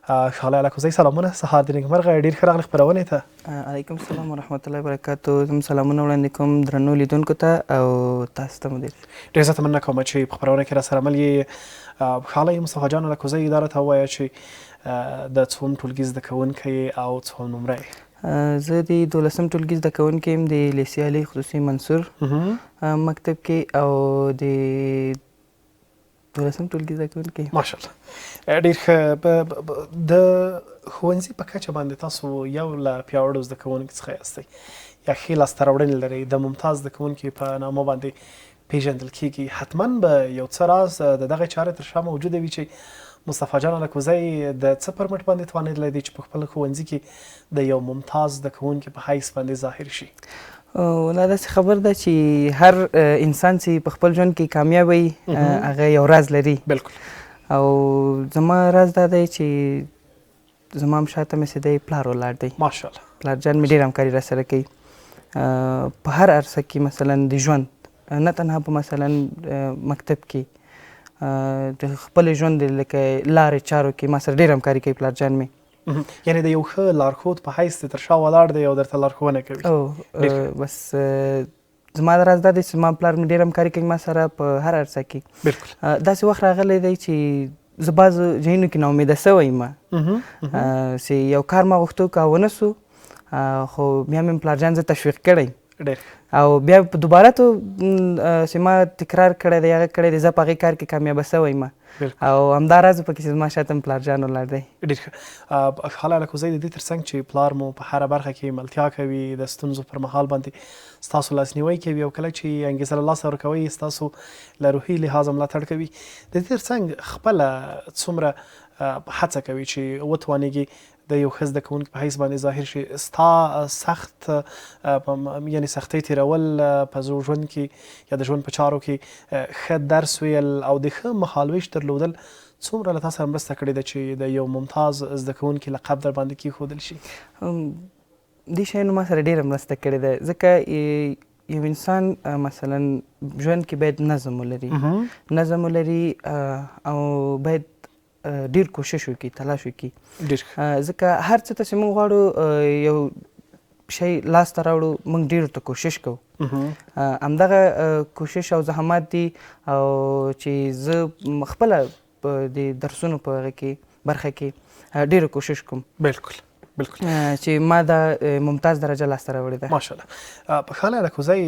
ښاغلی الکوزی سلامونه، سهار د نیکمرغه، ډېر ښه راغلي خپرونې ته. علیکم السلام ورحمت الله وبرکاتو. زه سلامونه وړاندې کوم درنو لیدونکو ته او تاسو ته مدیر. ډېر زیاته مننه کوم چې په خپرونه کې راسره مل یې. ښاغلی مصطفی جان الکوزی دا راته ووایه چې د څوم ټولګي زده کوونکی او څوم نمره یې؟ زه د 12م ټولګي زده کوونکی یم د لیسې علي خصوصي منصور مکتب کې او د 12م ټولګي زده کوونکی. ماشاءالله ډېر ښه. د ښوونځي په کچه باندې تاسو یو له پیاوړو زده کوونکو څخه یاستئ یا ښې لاسته راوړنې لرئ، د ممتاز زده کوونکي په نامه باندې پیژندل کیږي. حتما به یو څه راز د دغه چارې تر شا موجوده وي چې مصطفی جان الکوزی د څه پر مټ باندې توانیدلی دی چې په خپل ښوونځي کې د یو ممتاز زده کوونکي په حیث باندې ظاهر شي؟ والله داسې خبر ده چې هر انسان چې په خپل ژوند کې کامیاب وي هغه یو راز لري. بالکل. او زما راز دا دی چې زما هم شاته مې دی پلار ولاړ دی. ماشاءالله. پلار جان مې ډېر همکاري راسره کوي په هر عرصه کې، مثلا د ژوند، نه تنها په مثلا مکتب کې، د خپل ژوند لکه لارې چارو کې ما سره ډېر همکاري کوي پلار جان مې. یعنې د یو ښه لارښود په حیث تر شا ولاړ دی او درته لارښوونه کوي. بس زما د راز دا دی چې زما پلار مې ډېر همکاري کوي ما سره په هر عرصه کې. بالکل. داسې وخت راغلی دی چې زه بعضو ځایونو کې ناامیده سوی یم چې یو کار ما غوښتو که ونه سو، خو بیا مې پلار جان زه تشویق کړی او بیا په دوباره تو چې ما تکرار کړی دی هغه کړی دی، زه په هغې کار کې کامیابه سوی یم او همدا راز پکې چې زما شاته م پلار جان ولاړ دی. ډېر ښه. ښاغلی الکوزی د دې تر څنګ چې پلار مو په هره برخه کې ملتیا کوي، د ستونزو پر مهال باندې ستاسو لاسنیوی کوي او کله چې انګېزه له لاسه ورکوئ ستاسو له روحي لحاظه ملاتړ کوي، د دې تر څنګ خپله څومره هڅه کوي چې وتوانیږي د یو ښه زده کوونکي په حیث باندې ظاهر شي؟ ستا سخت یعنې سختۍ تېرول په ژوند کې یا د ژوند په چارو کې ښه درس ویل او د ښه مهالویش درلودل څومره له تا سره مرسته کړې ده چې د یو ممتاز زده کوونکي لقب در باندې کېښودل شي؟ دې شیانو ما سره ډېره مرسته کړې ده، ځکه یو انسان مثلا ژوند کې باید نظم ولري او باید ډېر کوشش وکړي، تلاش وکړي، ځکه هر څه ته چې موږ غواړو یو شی لاسته راوړو موږ ډېر ورته کوشش کوو. همدغه کوشش او زحمات دي او چې زه خپله د درسونو په هغه کې برخه کې ډېره کوشش کوم. بالکل بالکل. چې ما دا ممتاز درجه لاسته راوړې ده. ماشاءالله. ښاغلی الکوزی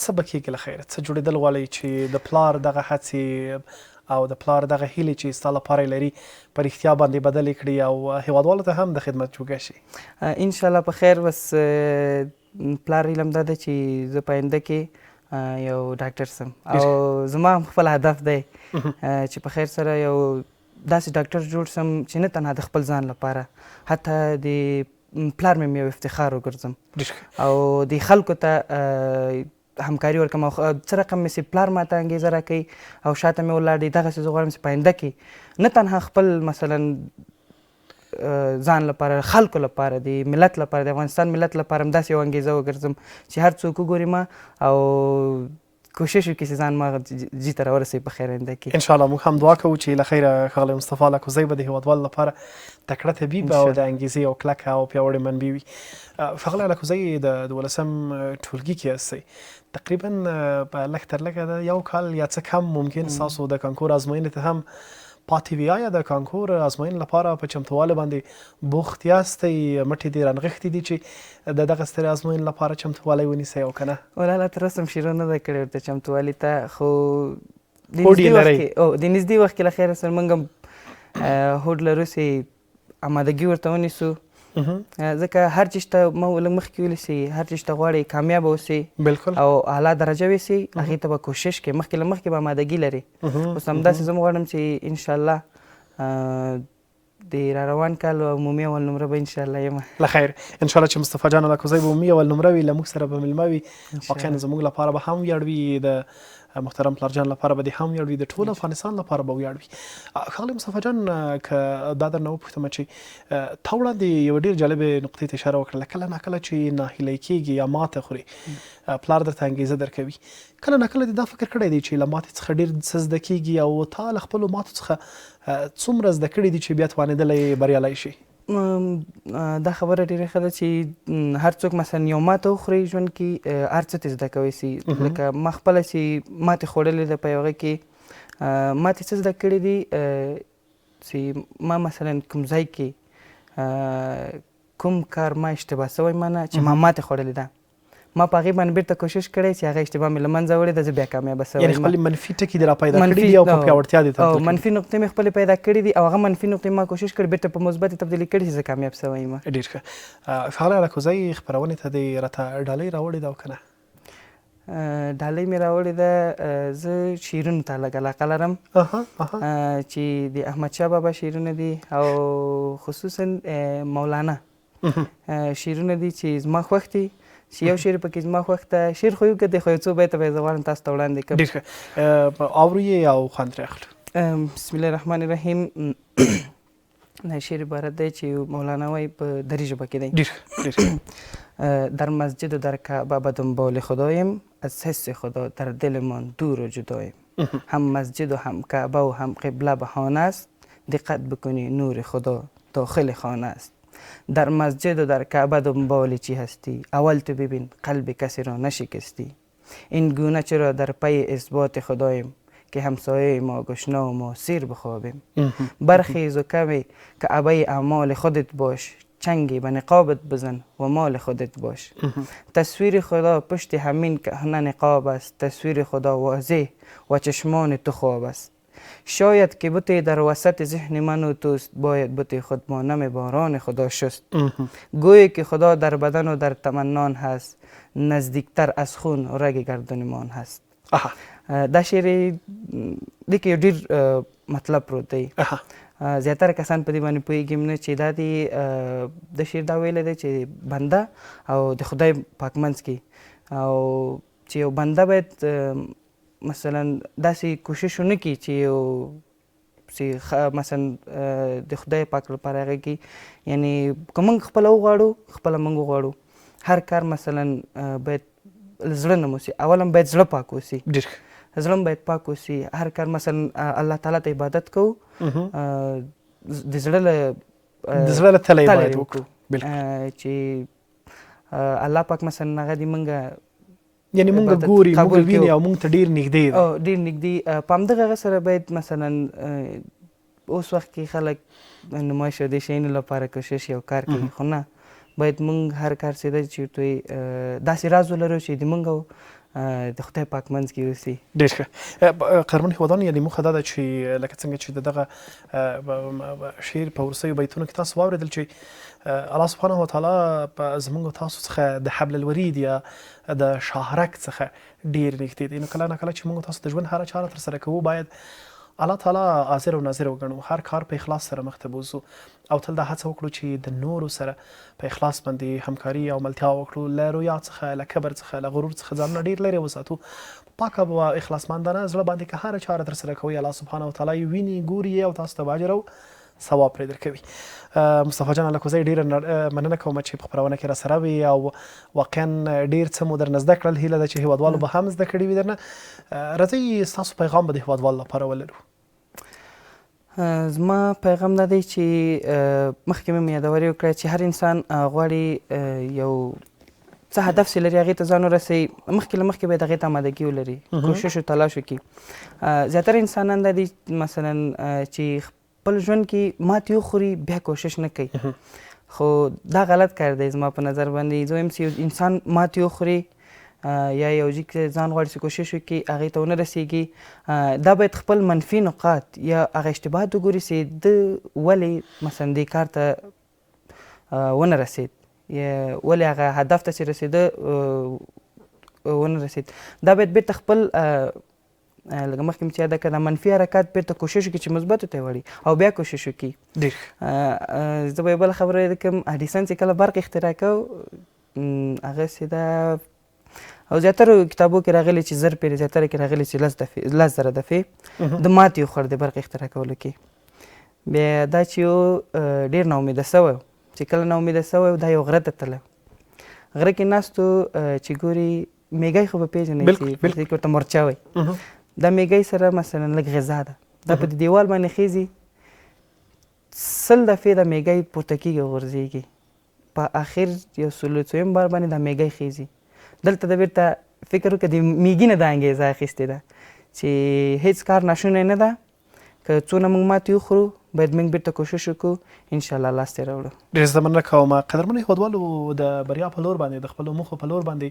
څه به کېږي له خیره؟ څه جوړېدل غواړئ چې د پلار دغه هڅې او د پلار دغه هیلې چې ستا لپاره یې لري په رښتیا باندې بدلې کړي او هیوادوالو ته هم د خدمت جوګه شي؟ انشاءالله په خیر. بس پلار علم دا دی چې زه په آینده کې یو ډاکټر سم او زما هم خپل هدف دی چې په خیر سره یو داسې ډاکټر جوړ سم چې نه تنها د خپل ځان لپاره، حتی د پلار مې یو افتخار وګرځم او د خلکو ته همکاري ورکړم او څه رقم مې چې پلار ماته انګېزه راکوي او شاته مې ولاړ دی، دغسې زه غواړم چې په آینده کې نه تنها خپل مثلا ځان لپاره، خلکو لپاره، د ملت لپاره، د افغانستان ملت لپاره هم داسې یو انګېزه وګرځم چې هر څوک وګوري ما او کوشش وکړي چې ځان ما جي ته راورسوي په خیر آینده کې. انشاءالله موږ هم دعا کوو چې له خیره ښاغلی مصطفی الکوزی به د هیوادوالو لپاره تکړه طبیب او د انګېزې او کلکه او پیاوړې منبع وي. ښاغلی الکوزی د 12م ټولګي کې یاستئ، تقریبا په لږ تر لږه د یو کال یا څه کم ممکن ستاسو د کانکور ازموینې ته هم پاتې وي. آیا د کانکور ازموینې لپاره په چمتووالي باندې بوخت یاستئ؟ مټې دې رانغښتې دي چې د دغه سترې ازموینې لپاره چمتووالی ونیسئ او که نه؟ والله تر اوسه م شروع نه ده کړې ورته چمتووالي ته، خو د نږدې وخت کې له خیره سره موږ هم هوډ لرو چې امادګي ورته ونیسو، ځکه هر چیز ته لږ مخکې ویلي چې هر چیز ته غواړئ کامیابه اوسئ او اعلی درجه ویسئ، هغې ته به کوشش کوئ، مخکې له مخکې به امادګي لرئ. اوس همداسې زه م غواړم چې انشاءالله د را روان کال عمومي اول نمره به انشاءالله یم. له خیر انشاءالله چې مصطفی جان الکوزی به عمومي اول نمره وي، له موږ سره به مېلمه وي، واقعا زموږ لپاره به هم ویاړ وي. د محترم پلارجان لپاره به دې هم ویاړ وي، د ټول افغانستان لپاره به ویاړ وي. ښاغلی مصطفی جان، که دا درنه وپوښتمه چې تا وړاندې یوه ډېر جالبې نقطې ته اشاره وکړله، کله ناکله چې ناهیلی کېږي یا ماته خوري، پلار درته انګېزه درکوي، کله ناکله دې دا فکر کړی دی چې له ماتې څخه ډېر څه زده کېږي او تا له خپلو ماتو څخه څومره زده کړي دي چې بیا توانېدلی بریالی شي؟ دا خبره ډېره ښه ده چې هر څوک مثلا یو ماته وخوري ژوند کې هر څه ترې زده کوی سي. لکه ما خپله چې ماتې خوړلې ده په یو هغه کې ماتې څه زده کړي دي چې ما مثلا کوم ځای کې کوم کار ما اشتباه سوی مانه چې ما ماتې خوړلې ده، ما په هغې باندې بېرته کوشش کړی چې هغه اشتباه مې له منځه وړې ده، زه بیا کامیابه سوی یعنې خپلې منفي ټکي دې را پیدا کړي دي او په پیاوړتیا دې تبدیل کړي. منفي نقطې مې خپلې پیدا کړي دي او هغه منفي نقطې ما کوشش کړی بېرته په مثبتې تبدیلي کړي چې زه کامیاب سوی یم. ډېر ښه. ښاغلی الاکوزی، خپرونې ته دې راته ډالۍ راوړې ده او که نه؟ ډالۍ مې راوړې ده، زه شعرونو ته لږ علاقه لرم چې د احمدشاه بابا شعرونه دي او خصوصا مولانا شعرونه دي چې زما خوښ دي، چې یو شعر پکې زما خوښ ده. شعر خو یو که دی خو یو څو بیته به یې زه غواړم تاسو ته وړاندې کړم. ډېر ښه، اورو یې او خوند ترې اخلو. بسم الله الرحمن الرحیم. نه شعر عبارت دی چې مولانا وایي په دری ژبه کې دی. ډېر در مسجد و در کعبه به دنبال خدایم، از حس خدا در دلمان دور و جدایم. هم مسجد و هم کعبه و هم قبله بهانه است، دقت بکنی نور خدا داخل خانه است. در مسجد و در کعبه دنبال چی هستی، اول تو ببین قلب کسی را نشکستی. این گونه چرا در پی اثبات خدایم، که همسایه ما گشنا و ما سیر بخوابیم. برخیز و کمی کعبه اعمال خودت باش، چنگی به نقابت بزن و مال خودت باش. تصویر خدا پشت همین کهنه نقاب است، تصویر خدا واضح و چشمان تو خواب است. شاید که بوتی در وسط ذهن من و توست، باید بوتی خود مانم باران خدا شست. گویی که خدا در بدن و در تمنان هست، نزدیکتر از خون و رگ گردنمان هست. دا شعر دی کې یو ډېر مطلب پروت دی. زیاتره کسان په دې باندې پوهېږي نه چې دا د شعر دا ویلی دی چې بنده او د خدای پاک منځ کې، او چې یو بنده باید مثلا داسې کوشش ونه کړي چې یو مثلا د خدای پاک لپاره هغه کې، یعنی که موږ خپله وغواړو خپله موږ وغواړو، هر کار مثلا باید له زړه نه موسي، اولا باید زړه پاک اوسي، زړه هم باید پاک اوسي. هر کار مثلا الله تعالی ته عبادت کوو، د زړه له تله باید وکړو چې الله پاک مثلا هغه دې موږ یعنی مونږ ګوري، مونږ ویني او مونږ ته ډېر نږدې دی. ډېر نږدې. په همدغه هغه سره باید مثلا اوس وخت کې خلک نمایش او دې شیانو لپاره کوشش یو کار کوي، خو نه، باید مونږ هر کار سیده چېرته داسې راز ولرو چې د مونږ او د خدای پاک منځ کې اوسي. ډېر ښه. قهرمن هیوادوالو، یعنې موخه دا ده چې لکه څنګه چې د دغه شعر په وروستیو بیتونو کې تاسو واورېدل چې الله سبحانه وتعالی په زموږ او تاسو څخه د حبل الورید یا د شاهرک څخه ډېر نږدې دی. نو کله ناکله چې موږ تاسو د ژوند هره چاره ترسره کوو، باید الله تعالی حاضر او ناظر وګڼو، هر کار په اخلاص سره مخته بوځو او تل دا هڅه وکړو چې د نورو سره په اخلاص باندې همکاري او ملتیا وکړو، له رویا څخه، له کبر څخه، له غرور څخه ځانونه ډېر لرې وساتو. پاک او اخلاصمندانه زړه باندې که هره چاره ترسره کوئ، الله سبحانه وتعالی ویني، ګوري او تاسو ته به اجر او ثواب پرې درکوي. مصطفی جان الاکوزی، ډېره مننه کوم چې په خپرونه کې راسره وي او واقعا ډېر څه مو درنه زده کړل. هیله ده چې هیوادوالو به هم زده کړي وي درنه. راځئ ستاسو پیغام به د هیوادوالو لپاره ولرو. زما پیغام دا دی چې مخکې مې یادوري وکړه چې هر انسان غواړي یو څه هدف چې لري هغې ته ځان ورسوي، مخکې له مخکې باید هغې ته امادګي ولري، کوشش و تلاش وکړي. زیاتره انسانان دا دي مثلا چې خپل ژوند کې ماتې وخوري بیا کوشش نه کوي، خو دا غلط کار دی زما په نظر باندې. زه وایم چې یو انسان ماتې وخوري یا یو ځای کې ځان غواړي چې کوشش وکړي هغې ته ونه رسېږي، دا باید خپل منفي نقاط یا هغه اشتباهات وګوري چې ده ولې مثلا دې کار ته ونه رسېد یا ولې هغه هدف ته چې رسېده ونه رسېد. دا باید بېرته خپل لکه مخکې مې چې یاده کړه، منفي حرکات بېرته کوشش وکړي چې مثبتو ته یې وړي او بیا کوشش وکړي. زه به یو بله خبره یاده کړم، اډیسن چې کله برق اختراع کو، هغه سیده او زیاتره کتابو کې راغلي چې زر پیرې زیاتره کې راغلي چې 10,000 دفعې د ماتې وخوړ د برق اختراع کولو کې. بیا دا چې یو ډېر ناامیده سوی و چې کله ناامیده سوی و دا یو غره ته تللی غره کې ناست و چې ګوري میږی خو به پېژنئ چې په دې کې ورته مورچه وایي دا میږی سره مثلا لږ غذا ده دا په دیوال باندې خیزي 100 دفعې د میږی پورته کېږي غورځېږي په اخر یو 100 بار باندې دا میږی خیزي. دلته د بیرته فکر وکړه د میږي نه دا انګېزه اخیستې ده چې هیڅ کار ناشونی نه ده که څونه موږ ماتې وخورو باید موږ بیرته کوشش وکړو انشاءالله لاسته یې راوړو. ډېر زه مننه کوم قدرمنو هیوادوالو د بریا په لور باندې د خپلو موخو په لور باندې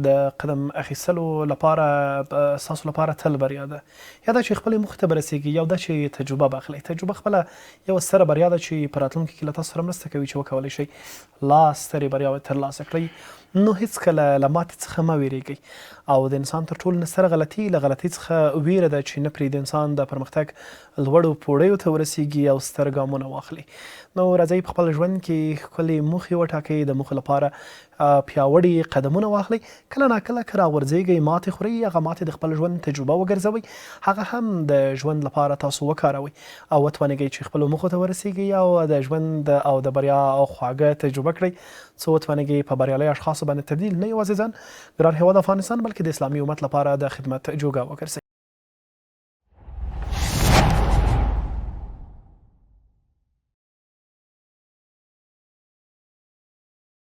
د قدم اخیستلو لپاره ستاسو لپاره تل بریا ده یا دا چې خپلې موخې ته به رسیږي یا دا چې تجربه به اخلئ. تجربه خپله یوه ستره بریا ده چې په راتلونکي کې له تاسو سره مرسته کوي چې وکولی شئ لا سترې بریاوې ترلاسه کړئ. نو هیڅکله له ماتې څخه مه ویرېږئ او د انسان تر ټولو نه ستره غلطي له غلطۍ څخه ویره ده چې نه پرې د انسان د پرمختګ لوړو پوړیو ته ورسیږي او ستر ګامونه واخلي. نو راځئ په خپل ژوند کې ښکلې موخې وټاکئ د موخو لپاره پیاوړي قدمونه واخلئ. کله ناکله که راغورځېږئ ماتې خورئ هغه ماتې د خپل ژوند تجربه وګرځوئ هغه هم د ژوند لپاره تاسو وکاروئ او وتوانیږئ چې خپلو موخو ته ورسیږئ او د ژوند او د بریا او خواږه تجربه کړئ څو وتوانیږئ په بریالیو اشخاصو باندې تبدیل نه یوازې ځان ګران هیواد افغانستان بلکې د اسلامي امت لپاره د خدمت جوګه وګرځئ.